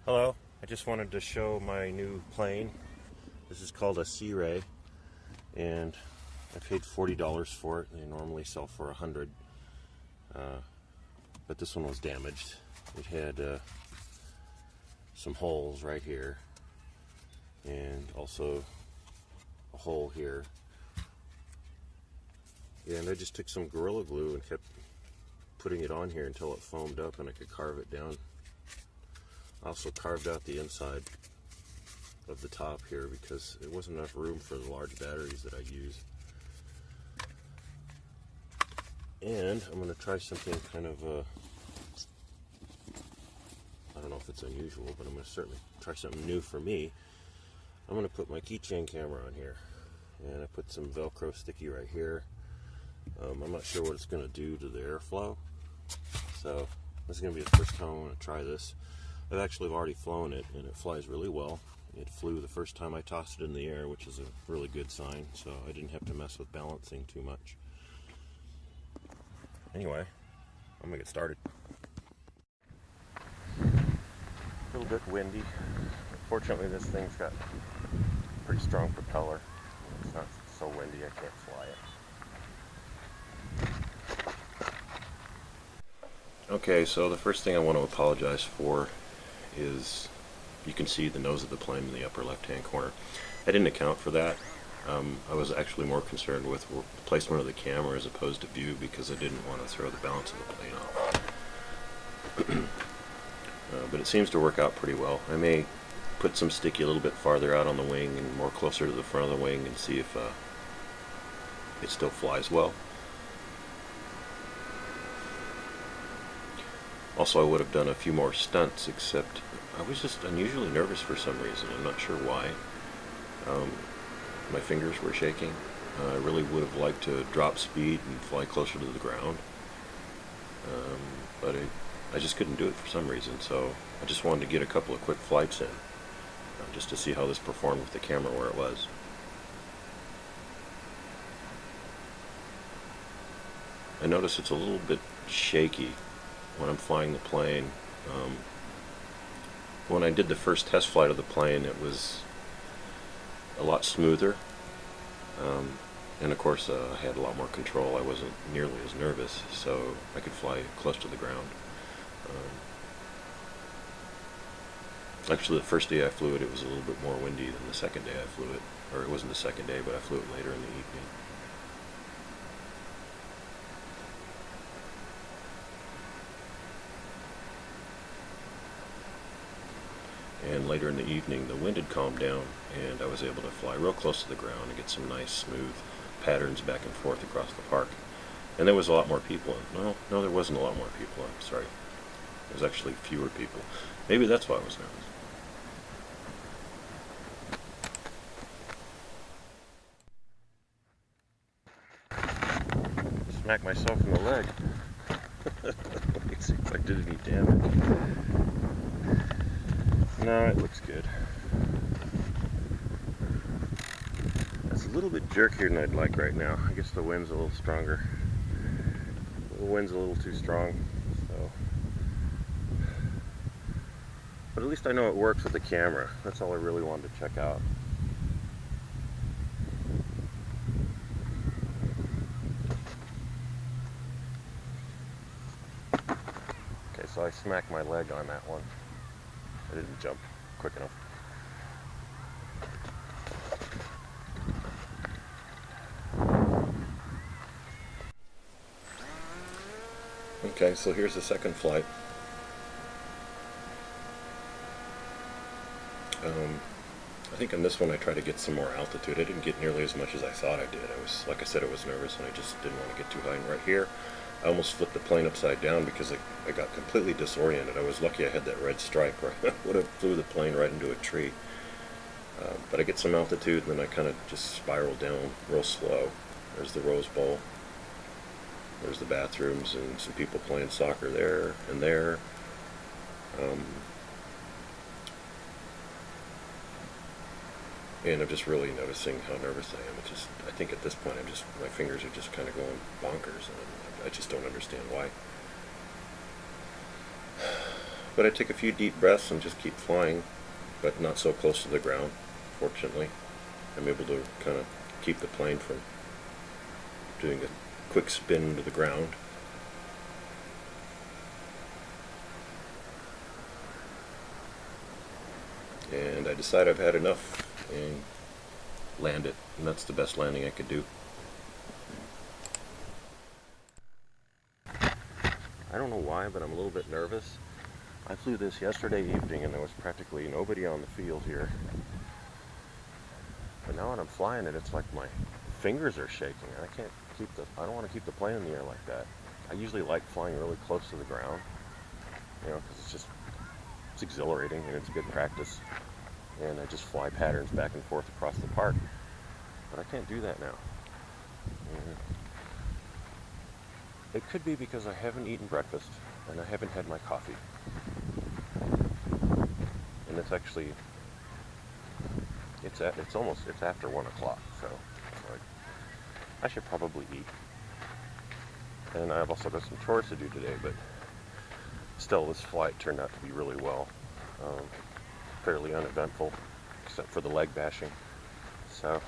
Hello, I just wanted to show my new plane. This is called a Sea Ray, and I paid $40 for it. They normally sell for $100, but this one was damaged. It had some holes right here, and also a hole here. And I just took some Gorilla Glue and kept putting it on here until it foamed up and I could carve it down. I also carved out the inside of the top here because there wasn't enough room for the large batteries that I use. And I'm going to try something kind of, I don't know if it's unusual, but I'm going to certainly try something new for me. I'm going to put my Keychain camera on here. And I put some Velcro sticky right here. I'm not sure what it's going to do to the airflow. So this is going to be the first time I want to try this. I've actually already flown it, and it flies really well. It flew the first time I tossed it in the air, which is a really good sign, so I didn't have to mess with balancing too much. Anyway, I'm going to get started. A little bit windy. Fortunately, this thing's got a pretty strong propeller. It's not so windy I can't fly it. Okay, so the first thing I want to apologize for is you can see the nose of the plane in the upper left-hand corner. I didn't account for that. I was actually more concerned with the placement of the camera as opposed to view because I didn't want to throw the balance of the plane off. But it seems to work out pretty well. I may put some sticky a little bit farther out on the wing and more closer to the front of the wing and see if it still flies well. Also, I would have done a few more stunts, except I was just unusually nervous for some reason. I'm not sure why. My fingers were shaking. I really would have liked to drop speed and fly closer to the ground. But I just couldn't do it for some reason, so I just wanted to get a couple of quick flights in, just to see how this performed with the camera where it was. I notice it's a little bit shaky when I'm flying the plane. When I did the first test flight of the plane, it was a lot smoother, and of course I had a lot more control. I wasn't nearly as nervous, so I could fly close to the ground. Actually, the first day I flew it, it was a little bit more windy than the second day I flew it, or it wasn't the second day, but I flew it later in the evening. And later in the evening, the wind had calmed down, and I was able to fly real close to the ground and get some nice, smooth patterns back and forth across the park. And there was a lot more people. No, there wasn't a lot more people. I'm sorry. There was actually fewer people. Maybe that's why I was nervous. Smacked myself in the leg. Let's see if I did any damage. No, it looks good. It's a little bit jerkier than I'd like right now. I guess the wind's a little stronger. The wind's a little too strong, so. But at least I know it works with the camera. That's all I really wanted to check out. Okay, so I smacked my leg on that one. I didn't jump quick enough. Okay, so here's the second flight. I think on this one I tried to get some more altitude. I didn't get nearly as much as I thought I did. Like I said, I was nervous and I just didn't want to get too high. And right here, I almost flipped the plane upside down because I got completely disoriented. I was lucky I had that red stripe, or I would have flew the plane right into a tree. But I get some altitude and then I kind of just spiral down real slow. There's the Rose Bowl. There's the bathrooms and some people playing soccer there and there. And I'm just really noticing how nervous I am. I think at this point my fingers are just kind of going bonkers, and I just don't understand why. But I take a few deep breaths and just keep flying, but not so close to the ground, fortunately. I'm able to kind of keep the plane from doing a quick spin to the ground. And I decide I've had enough and land it, and that's the best landing I could do. I don't know why, but I'm a little bit nervous. I flew this yesterday evening and there was practically nobody on the field here. But now when I'm flying it, it's like my fingers are shaking. I don't want to keep the plane in the air like that. I usually like flying really close to the ground, because it's exhilarating and it's good practice. And I just fly patterns back and forth across the park. But I can't do that now. And it could be because I haven't eaten breakfast and I haven't had my coffee. And it's actually, it's after 1 o'clock, so I should probably eat. And I've also got some chores to do today, but still, this flight turned out to be really well. Fairly uneventful, except for the leg bashing. So,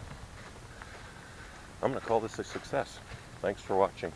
I'm going to call this a success. Thanks for watching.